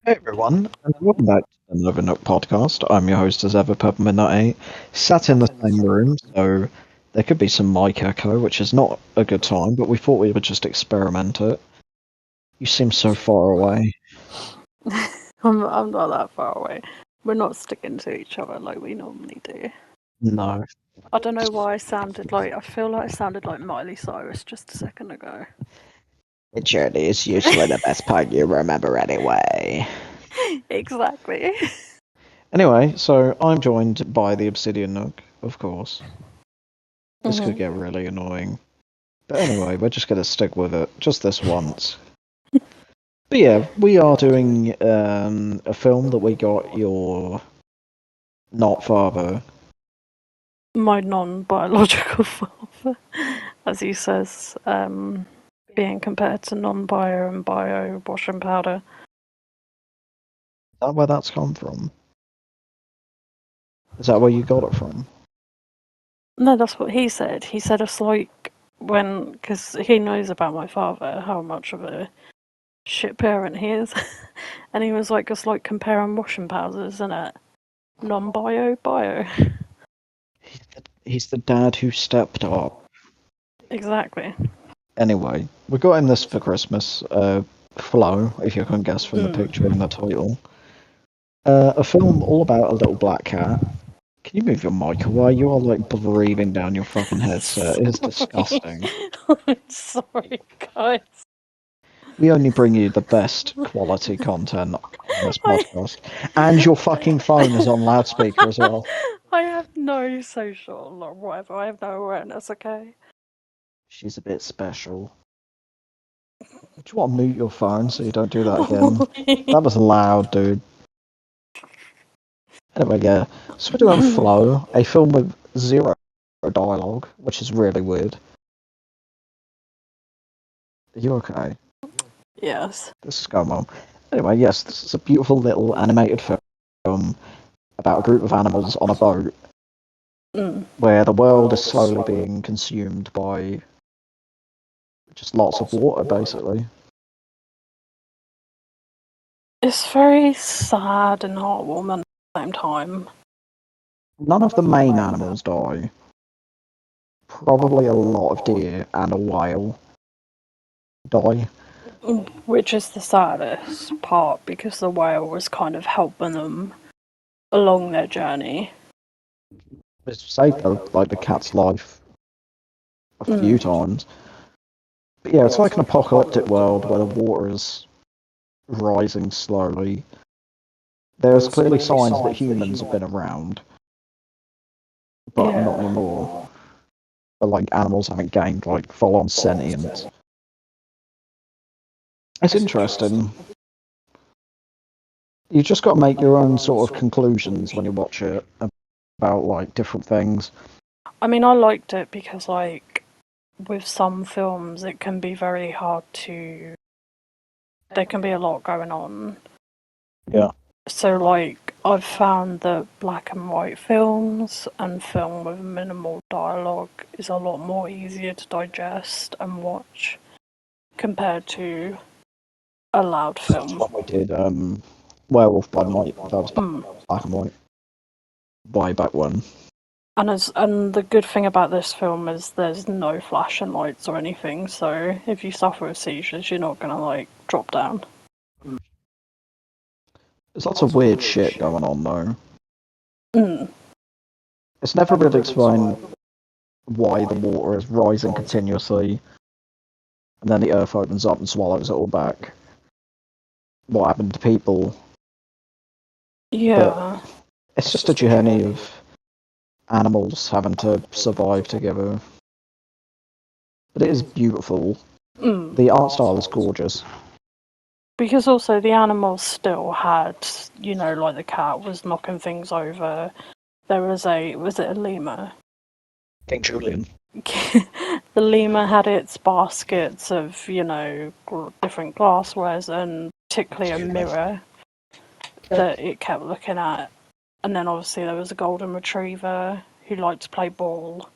Hey everyone, and welcome back to another Nook podcast. I'm your host as ever, Peppermint98. Sat in the same room, so there could be some mic echo, which is not a good time, but we thought we would just experiment it. You seem so far away. I'm not that far away. We're not sticking to each other like we normally do. No. I don't know why I feel like I sounded like Miley Cyrus just a second ago. The journey is usually the best part you remember anyway. Exactly. Anyway, so I'm joined by the Obsidian Nook, of course. This could get really annoying. But anyway, we're just going to stick with it, just this once. But yeah, we are doing a film that we got your not father. My non-biological father, as he says, being compared to non-bio and bio washing powder. Is that where that's come from? Is that where you got it from? No, that's what he said. He said it's like because he knows about my father, how much of a shit parent he is. And he was like, it's like comparing washing powders, isn't it? Non-bio, bio. He's the dad who stepped up. Exactly. Anyway, we got him this for Christmas. Flow, if you can guess from the picture and the title. A film all about a little black cat. Can you move your mic away? You are like breathing down your fucking headset. It is disgusting. I'm sorry, guys. We only bring you the best quality content on this podcast. And your fucking phone is on loudspeaker as well. I have no social or whatever. I have no awareness, okay? She's a bit special. Do you want to mute your phone so you don't do that again? That was loud, dude. Anyway, yeah. So we're doing Flow, a film with zero dialogue, which is really weird. Are you okay? Yes. This is going on. Anyway, yes, this is a beautiful little animated film about a group of animals on a boat where the world is slowly being consumed by just lots of water, basically. It's very sad and heartwarming at the same time. None of the main animals die. Probably a lot of deer and a whale die. Which is the saddest part because the whale was kind of helping them along their journey. It's saved the cat's life a few times. But yeah, it's like an apocalyptic world where the water is rising slowly. There's clearly signs that humans have been around, but not anymore. But like animals haven't gained like full-on sentience. It's interesting. You just got to make your own sort of conclusions when you watch it about like different things. I mean, I liked it because like with some films it can be very hard to there can be a lot going on. Yeah. So like I've found that black and white films and film with minimal dialogue is a lot more easier to digest and watch compared to a loud film. What we did, Werewolf by Night, that was black and white. Way back when. And the good thing about this film is there's no flashing lights or anything, so if you suffer with seizures, you're not gonna like drop down. There's lots of weird shit going on though. It's never really explained why the water is rising continuously, and then the earth opens up and swallows it all back. What happened to people? Yeah. But it's just a journey of animals having to survive together. But it is beautiful. The art style is gorgeous. Because also the animals still had, like the cat was knocking things over. There was was it a lemur? King Julian. The lemur had its baskets of, different glasswares and particularly a mirror that it kept looking at. And then obviously there was a golden retriever who liked to play ball.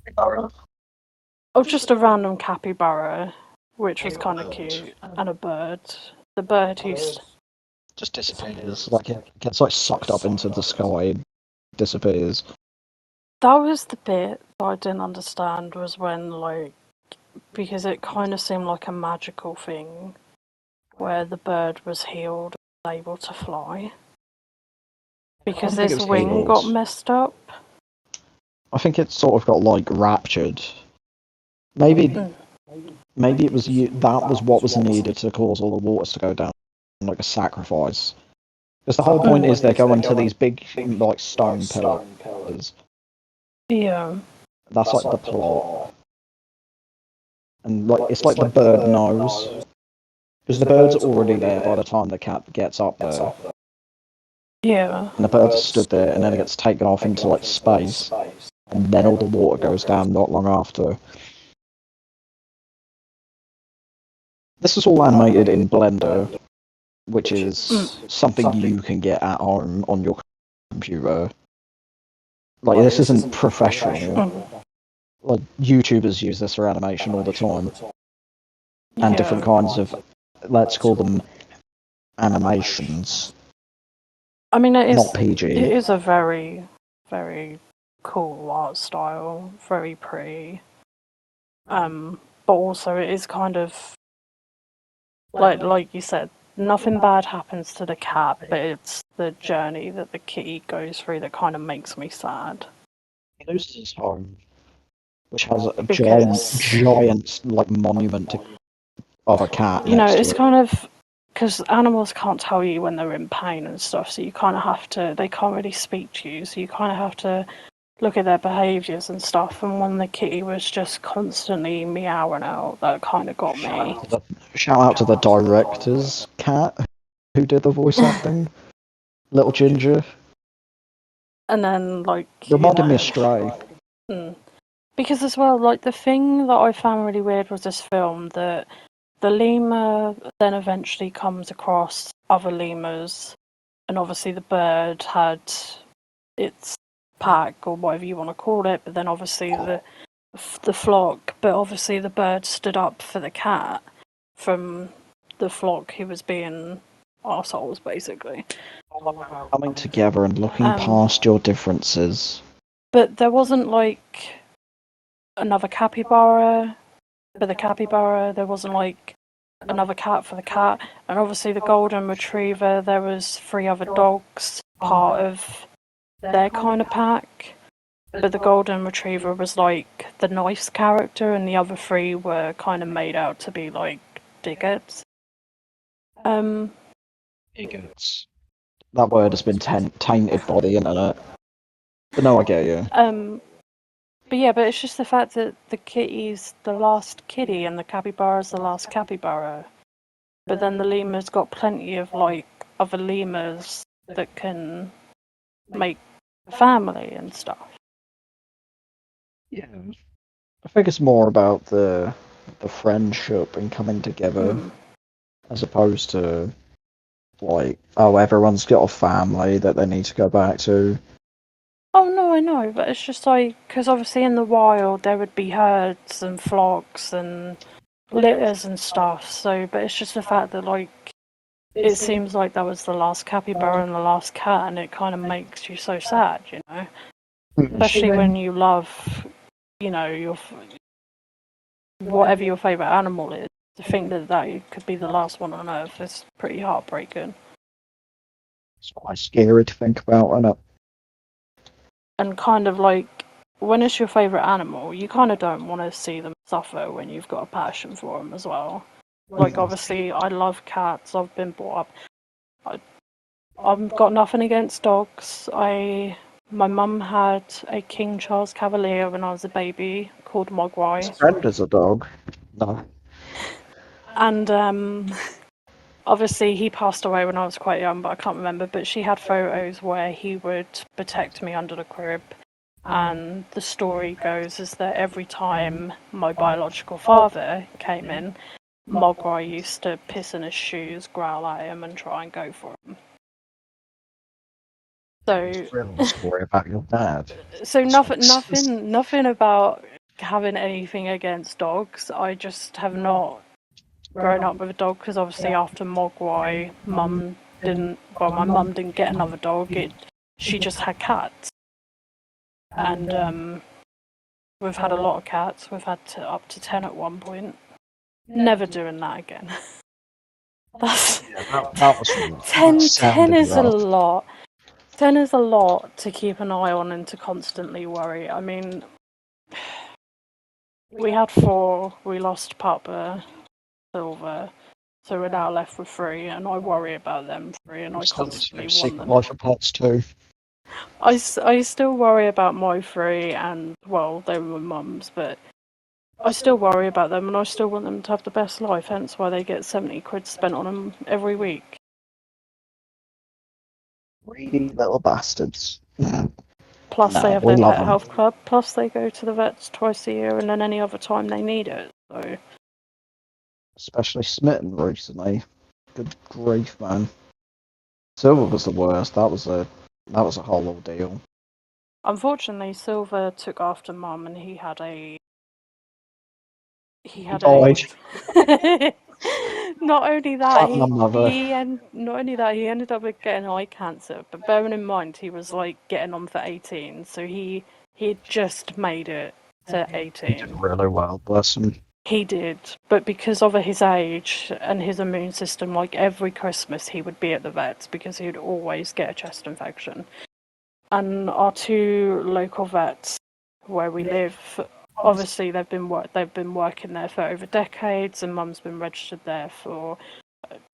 Capybara. Oh, just a random capybara, which was kind of cute, and a bird. The bird who's just disappears. Like it gets like sucked up into the sky, disappears. that was the bit that I didn't understand, was when, like, because it kind of seemed like a magical thing where the bird was healed and able to fly. Because think it his was wing got healed. messed up. I think it sort of got like raptured. Maybe it was that was what was needed to cause all the waters to go down, like a sacrifice. Because the whole point is they're going to these big like stone pillars. Yeah. That's like the plot, and like it's like the bird knows, because the bird's already there by the time the cat gets up there, Yeah. and the bird stood there, and then it gets taken off into like space, and then all the water goes down not long after. This was all animated in Blender, which is something you can get at home on your computer. Like, this isn't professional. Like, YouTubers use this for animation all the time. And different kinds of, let's call them animations. I mean, Not PG. It is a very, very cool art style, very pretty. But also it is kind of like you said, nothing bad happens to the cat, but it's the journey that the kitty goes through that kind of makes me sad. He loses his home, which has a Because, giant like monument of a cat. you know, Next it's to it. kind of, because animals can't tell you when they're in pain and stuff, so you kind of have to, they can't really speak to you, so you kind of have to look at their behaviours and stuff. And when the kitty was just constantly meowing out, that kind of got me. Shout out to the director's cat who did the voice acting, Little Ginger. And then, like, Reminded me of Stray. Because as well, like, the thing that I found really weird was this film, that the lemur then eventually comes across other lemurs, and obviously the bird had its pack, or whatever you want to call it, but then obviously the flock, but obviously the bird stood up for the cat from the flock who was being arseholes, basically. Coming together and looking past your differences. But there wasn't, like, another capybara for the capybara, there wasn't, like, another cat for the cat, and obviously the golden retriever, there was 3 other dogs, part of their kind of pack. But the golden retriever was like the nice character, and the other 3 were kind of made out to be like dickheads. Dickheads. That word has been tainted by the internet. But no, I get you. But yeah, but it's just the fact that the kitty's the last kitty and the capybara's the last capybara. But then the lemur's got plenty of, like, other lemurs that can make a family and stuff. Yeah. I think it's more about the friendship and coming together, as opposed to, like, oh, everyone's got a family that they need to go back to. Oh, no, I know, but it's just like, because obviously in the wild there would be herds and flocks and litters and stuff, so, but it's just the fact that, like, it seems like that was the last capybara and the last cat, and it kind of makes you so sad, you know? Especially when you love, you know, your whatever your favourite animal is. To think that could be the last one on Earth is pretty heartbreaking. It's quite scary to think about, isn't it? And kind of like, when it's your favourite animal, you kind of don't want to see them suffer when you've got a passion for them as well. Like, obviously, I love cats. I've been brought up. I've got nothing against dogs. My mum had a King Charles Cavalier when I was a baby called Mogwai. His friend is a dog. No. And obviously he passed away when I was quite young, but I can't remember. But she had photos where he would protect me under the crib. And the story goes is that every time my biological father came in, Mogwai used to piss in his shoes, growl at him, and try and go for him. So, story about your dad. so nothing about having anything against dogs. I just have not growing up with a dog, because obviously after Mogwai, my mum didn't get another dog. She just had cats, and we've had a lot of cats. We've had up to 10 at one point. Never doing that again. That's that was rough. 10. That 10 sounded is a rough. lot. 10 is a lot to keep an eye on and to constantly worry. I mean, we had 4. We lost Papa, Silver, so we're now left with 3, and I worry about them 3, and I constantly want them. Life of Pets 2. I still worry about my 3, and, well, they were my mum's, but I still worry about them, and I still want them to have the best life, hence why they get 70 quid spent on them every week. Greedy little bastards. Plus No, they have we their love pet them. health club, plus they go to the vets twice a year, and then any other time they need it, so... Especially Smitten recently. Good grief, man. Silver was the worst. That was a whole ordeal. Unfortunately, Silver took after Mum, and he had a not only that, he ended up with getting eye cancer. But bearing in mind, he was like getting on for 18, so he had just made it to 18. He did really well, bless him. He did, but because of his age and his immune system, like every Christmas he would be at the vets because he would always get a chest infection. And our 2 local vets where we live, obviously they've been working there for over decades, and Mum's been registered there for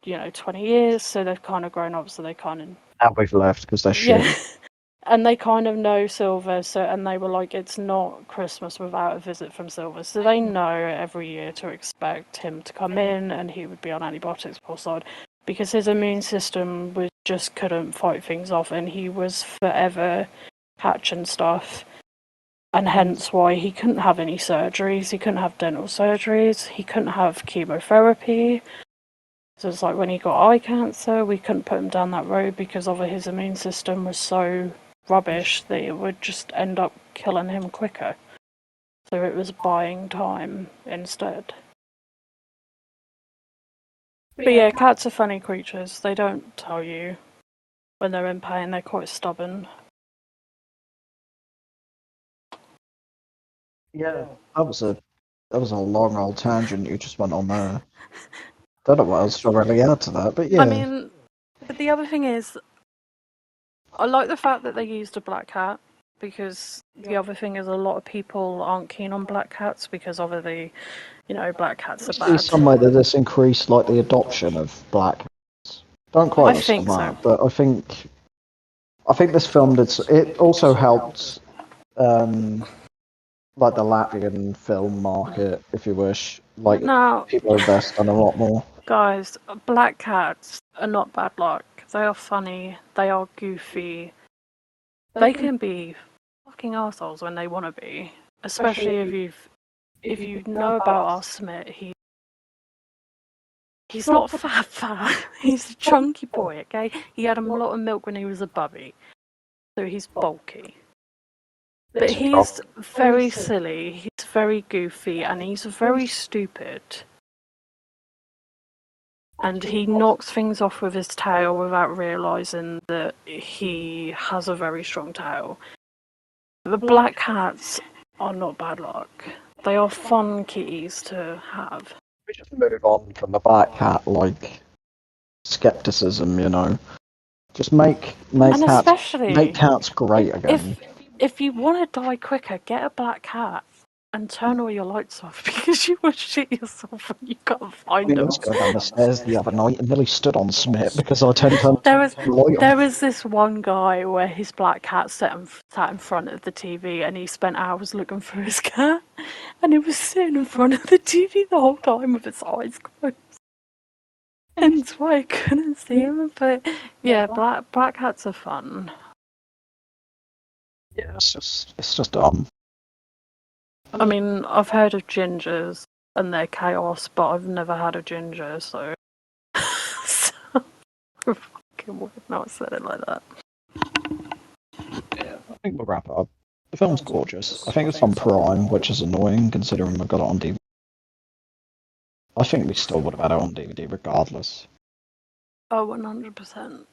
20 years, so they've kind of grown up, so they kind of Now we've left because they're shit. And they kind of know Silver, and they were like, it's not Christmas without a visit from Silver. So they know every year to expect him to come in, and he would be on antibiotics poolside, because his immune system just couldn't fight things off, and he was forever patching stuff. And hence why he couldn't have any surgeries, he couldn't have dental surgeries, he couldn't have chemotherapy. So it's like when he got eye cancer, we couldn't put him down that road because of his immune system was so rubbish that it would just end up killing him quicker. So it was buying time instead. But yeah, cats are funny creatures. They don't tell you when they're in pain. They're quite stubborn. Yeah, that was a long old tangent you just went on there. Don't know what else to really add to that, but yeah. I mean, but the other thing is, I like the fact that they used a black cat, because the other thing is a lot of people aren't keen on black cats because obviously, black cats are bad. Somewhere that this increased like the adoption of black cats. Don't quite understand that, but I think this film did. It also helped, like the Latvian film market, if you wish. Like people invest in a lot more. Guys, black cats are not bad luck. They are funny. They are goofy. They can be fucking assholes when they want to be. Especially if you know about our Smith, he's not fat. He's a chunky boy, okay? He had a lot of milk when he was a bubby. So he's bulky. But he's very silly, he's very goofy, and he's very stupid. And he knocks things off with his tail without realising that he has a very strong tail. The black cats are not bad luck. They are fun kitties to have. We just move on from the black cat, like, skepticism, Just make cats great again. If you want to die quicker, get a black cat and turn all your lights off, because you will shit yourself when you can't find them. I was going down the stairs the other night and nearly stood on Smith because I turned There was this one guy where his black cat sat in front of the TV, and he spent hours looking for his cat, and it was sitting in front of the TV the whole time with its eyes closed. And that's why I couldn't see him. But yeah, black cats are fun. Yeah, it's just dumb. I mean, I've heard of gingers and their chaos, but I've never had a ginger, so fucking weird not said it like that. Yeah, I think we'll wrap it up. The film's gorgeous. I think it's on Prime, which is annoying considering I got it on DVD. I think we still would have had it on DVD regardless. Oh, 100%.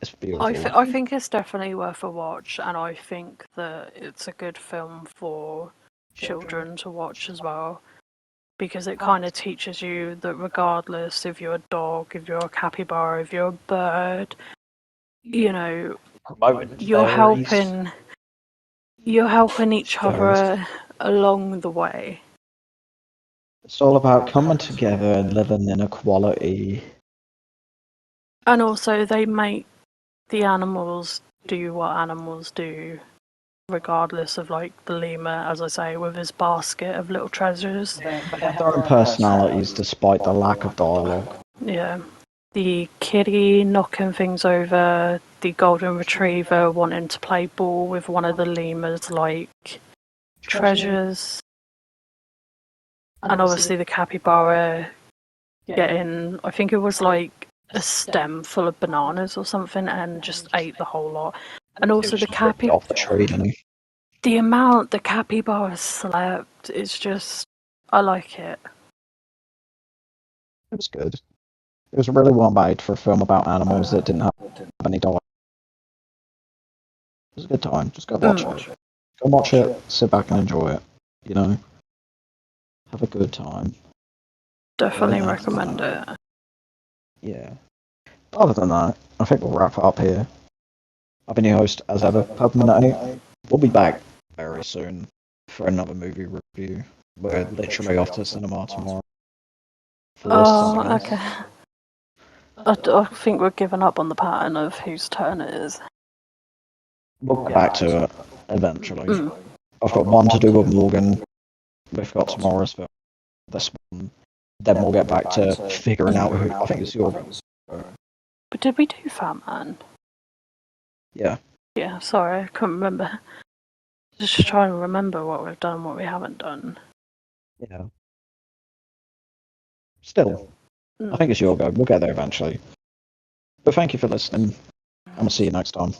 It's beautiful. I think it's definitely worth a watch, and I think that it's a good film for children to watch as well, because it kind of teaches you that regardless if you're a dog, if you're a capybara, if you're a bird, you know, Promoting you're fairies. helping each Fairies. other along the way. It's all about coming together and living in equality. And also, they make the animals do what animals do, regardless of like the lemur, as I say, with his basket of little treasures. They have their own personalities despite the lack of dialogue. Yeah. The kitty knocking things over, the golden retriever wanting to play ball with one of the lemurs like treasures, and obviously the capybara getting, I think it was like a stem full of bananas or something, and just ate the whole lot. And also the Ripped it off the tree, didn't he? the amount the capybara slept is just, I like it. It was good. It was really well made for a film about animals that didn't have any dialogue. It was a good time. Just go watch it. Go watch it, sit back and enjoy it. You know? Have a good time. Definitely recommend it. Yeah. Other than that, I think we'll wrap it up here. I've been your host, as ever, Pub8. We'll be back very soon for another movie review. We're literally off to cinema tomorrow. Oh, okay. I think we're giving up on the pattern of whose turn it is. We'll get back to it eventually. I've got one to do with Morgan. We've got tomorrow's film. This one. Then we'll get back to figuring out who. I think it's your. But did we do Fat Man? Yeah. Yeah, sorry, I couldn't remember. Just trying to remember what we've done and what we haven't done. Yeah. Still, I think it's your go. We'll get there eventually. But thank you for listening, and we'll see you next time.